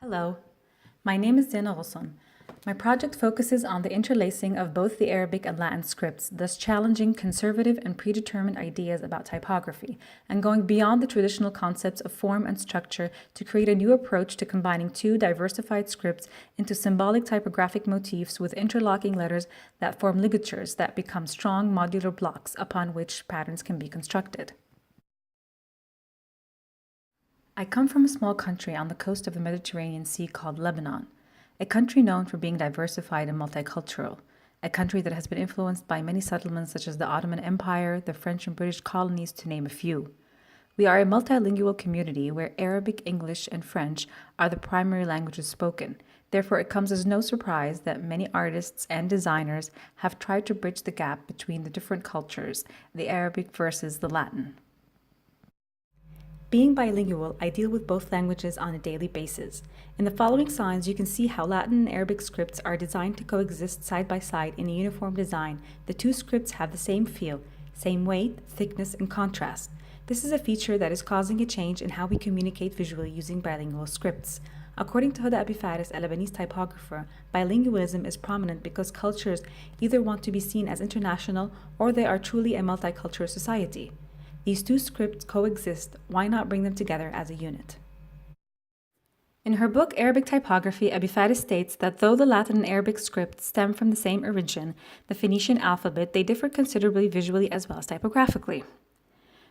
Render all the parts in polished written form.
Hello, my name is Zena Ghosn. My project focuses on the interlacing of both the Arabic and Latin scripts, thus challenging conservative and predetermined ideas about typography, and going beyond the traditional concepts of form and structure to create a new approach to combining two diversified scripts into symbolic typographic motifs with interlocking letters that form ligatures that become strong modular blocks upon which patterns can be constructed. I come from a small country on the coast of the Mediterranean Sea called Lebanon, a country known for being diversified and multicultural, a country that has been influenced by many settlements such as the Ottoman Empire, the French and British colonies, to name a few. We are a multilingual community where Arabic, English, and French are the primary languages spoken. Therefore, it comes as no surprise that many artists and designers have tried to bridge the gap between the different cultures, the Arabic versus the Latin. Being bilingual, I deal with both languages on a daily basis. In the following signs, you can see how Latin and Arabic scripts are designed to coexist side by side in a uniform design. The two scripts have the same feel, same weight, thickness, and contrast. This is a feature that is causing a change in how we communicate visually using bilingual scripts. According to Huda Abi Faris, a Lebanese typographer, bilingualism is prominent because cultures either want to be seen as international or they are truly a multicultural society. These two scripts coexist, why not bring them together as a unit? In her book Arabic Typography, Abi Faris states that though the Latin and Arabic scripts stem from the same origin, the Phoenician alphabet, they differ considerably visually as well as typographically.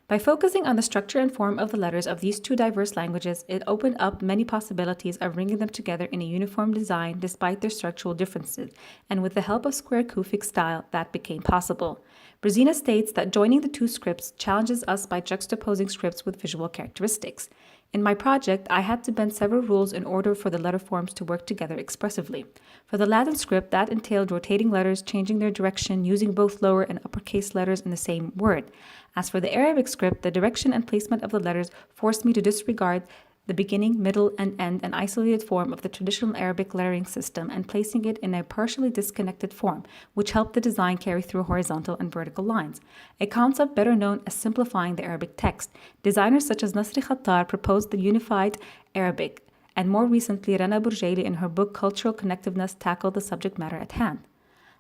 By focusing on the structure and form of the letters of these two diverse languages, it opened up many possibilities of bringing them together in a uniform design despite their structural differences, and with the help of square Kufic style, that became possible. Brzezina states that joining the two scripts challenges us by juxtaposing scripts with visual characteristics. In my project, I had to bend several rules in order for the letter forms to work together expressively. For the Latin script, that entailed rotating letters, changing their direction, using both lower and uppercase letters in the same word. As for the Arabic script, the direction and placement of the letters forced me to disregard the beginning, middle, and end, an isolated form of the traditional Arabic lettering system, and placing it in a partially disconnected form, which helped the design carry through horizontal and vertical lines, a concept better known as simplifying the Arabic text. Designers such as Nasri Khattar proposed the unified Arabic, and more recently, Rana Bourjaili in her book Cultural Connectiveness tackled the subject matter at hand.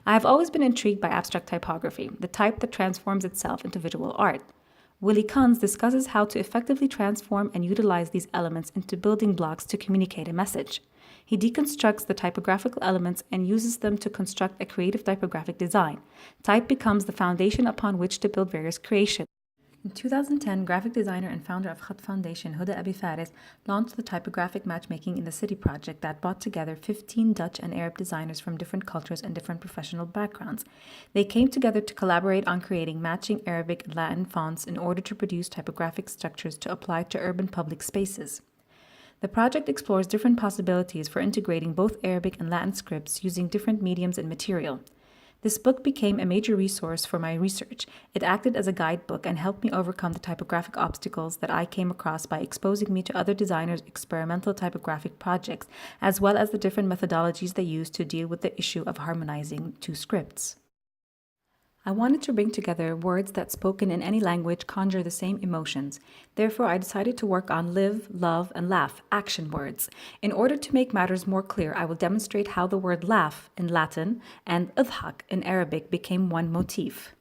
I have always been intrigued by abstract typography, the type that transforms itself into visual art. Willy Kunz discusses how to effectively transform and utilize these elements into building blocks to communicate a message. He deconstructs the typographical elements and uses them to construct a creative typographic design. Type becomes the foundation upon which to build various creations. In 2010, graphic designer and founder of Khat Foundation, Huda Abi Faris, launched the Typographic Matchmaking in the City project that brought together 15 Dutch and Arab designers from different cultures and different professional backgrounds. They came together to collaborate on creating matching Arabic and Latin fonts in order to produce typographic structures to apply to urban public spaces. The project explores different possibilities for integrating both Arabic and Latin scripts using different mediums and material. This book became a major resource for my research. It acted as a guidebook and helped me overcome the typographic obstacles that I came across by exposing me to other designers' experimental typographic projects, as well as the different methodologies they use to deal with the issue of harmonizing two scripts. I wanted to bring together words that, spoken in any language, conjure the same emotions. Therefore, I decided to work on live, love, and laugh, action words. In order to make matters more clear, I will demonstrate how the word laugh in Latin and idhak in Arabic became one motif.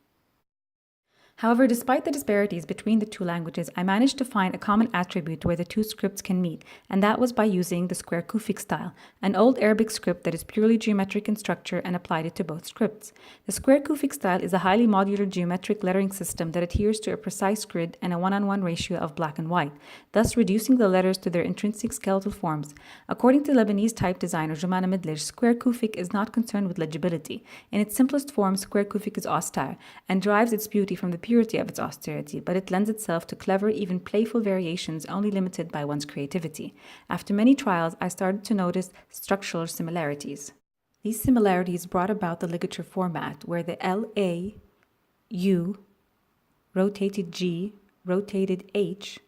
However, despite the disparities between the two languages, I managed to find a common attribute where the two scripts can meet, and that was by using the square Kufic style, an old Arabic script that is purely geometric in structure, and applied it to both scripts. The square Kufic style is a highly modular geometric lettering system that adheres to a precise grid and a one-on-one ratio of black and white, thus reducing the letters to their intrinsic skeletal forms. According to Lebanese type designer Jumana Midlish, square Kufic is not concerned with legibility. In its simplest form, square Kufic is austere and derives its beauty from the purity of its austerity, but it lends itself to clever, even playful variations only limited by one's creativity. After many trials, I started to notice structural similarities. These similarities brought about the ligature format, where the LA, U, rotated G, rotated H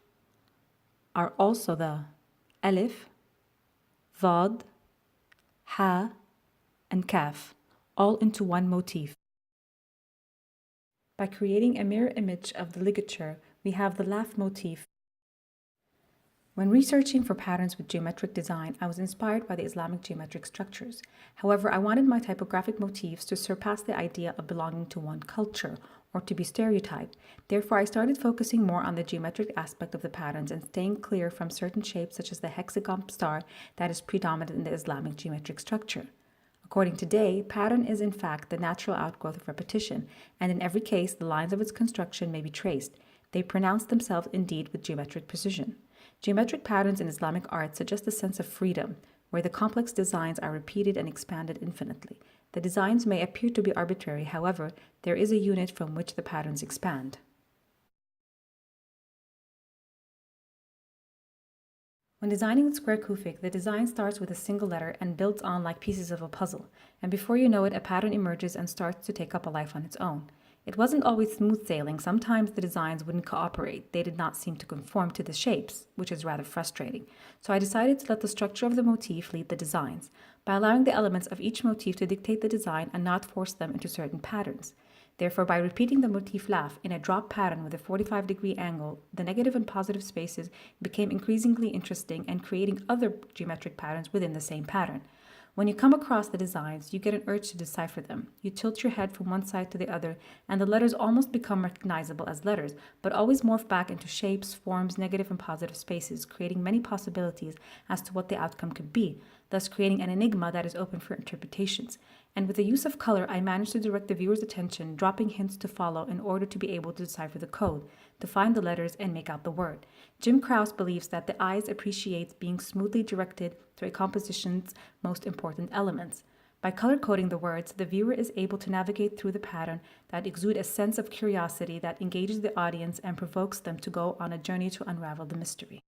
are also the Alif, Dhad, Ha, and Kaf, all into one motif. By creating a mirror image of the ligature, we have the laugh motif. When researching for patterns with geometric design, I was inspired by the Islamic geometric structures. However, I wanted my typographic motifs to surpass the idea of belonging to one culture or to be stereotyped. Therefore, I started focusing more on the geometric aspect of the patterns and staying clear from certain shapes such as the hexagon star that is predominant in the Islamic geometric structure. According to Day, pattern is in fact the natural outgrowth of repetition, and in every case the lines of its construction may be traced. They pronounce themselves indeed with geometric precision. Geometric patterns in Islamic art suggest a sense of freedom, where the complex designs are repeated and expanded infinitely. The designs may appear to be arbitrary, however, there is a unit from which the patterns expand. When designing the square kufik, the design starts with a single letter and builds on like pieces of a puzzle, and before you know it, a pattern emerges and starts to take up a life on its own. It wasn't always smooth sailing. Sometimes the designs wouldn't cooperate. They did not seem to conform to the shapes, which is rather frustrating. So I decided to let the structure of the motif lead the designs, by allowing the elements of each motif to dictate the design and not force them into certain patterns. Therefore, by repeating the motif laugh in a drop pattern with a 45-degree angle, the negative and positive spaces became increasingly interesting and creating other geometric patterns within the same pattern. When you come across the designs, you get an urge to decipher them. You tilt your head from one side to the other, and the letters almost become recognizable as letters, but always morph back into shapes, forms, negative and positive spaces, creating many possibilities as to what the outcome could be, thus creating an enigma that is open for interpretations. And with the use of color, I managed to direct the viewer's attention, dropping hints to follow in order to be able to decipher the code, to find the letters and make out the word. Jim Krause believes that the eyes appreciate being smoothly directed to a composition's most important elements. By color-coding the words, the viewer is able to navigate through the pattern that exude a sense of curiosity that engages the audience and provokes them to go on a journey to unravel the mystery.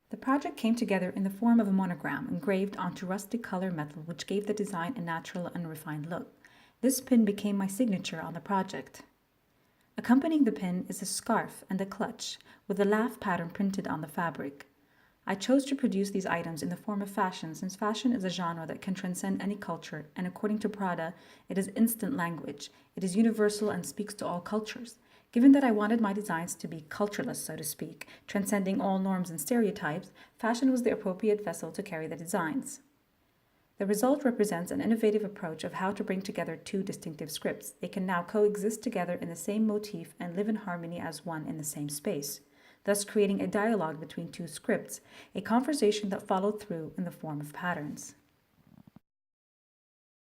The project came together in the form of a monogram engraved onto rustic color metal, which gave the design a natural and refined look. This pin became my signature on the project. Accompanying the pin is a scarf and a clutch, with the laugh pattern printed on the fabric. I chose to produce these items in the form of fashion, since fashion is a genre that can transcend any culture, and according to Prada, it is instant language. It is universal and speaks to all cultures. Given that I wanted my designs to be cultureless, so to speak, transcending all norms and stereotypes, fashion was the appropriate vessel to carry the designs. The result represents an innovative approach of how to bring together two distinctive scripts. They can now coexist together in the same motif and live in harmony as one in the same space, thus creating a dialogue between two scripts, a conversation that followed through in the form of patterns.